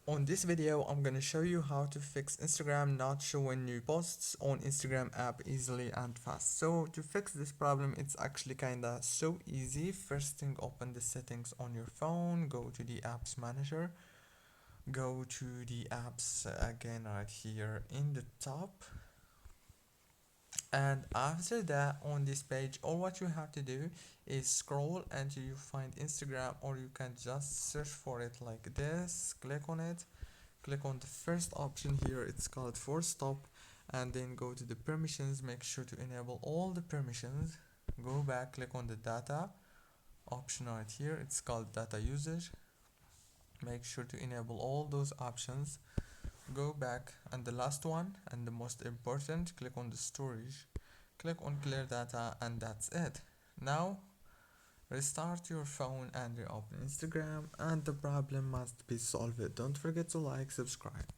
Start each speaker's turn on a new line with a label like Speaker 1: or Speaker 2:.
Speaker 1: On this video, I'm gonna show you how to fix Instagram not showing new posts on Instagram app easily and fast. So to fix this problem, it's actually kinda so easy. First thing, open the settings on your phone, go to the apps manager, go to the apps again right here in the top. And after that, on this page, all what you have to do is scroll until you find Instagram, or you can just search for it like this, click on it. Click on the first option here, it's called force stop, and then go to the permissions. Make sure to enable all the permissions. Go back, click on the data option right here, it's called data usage. Make sure to enable all those options. Go back, and the last one and the most important, click on the storage. Click on clear data, and that's it. Now restart your phone and reopen Instagram, and the problem must be solved. Don't forget to like, subscribe.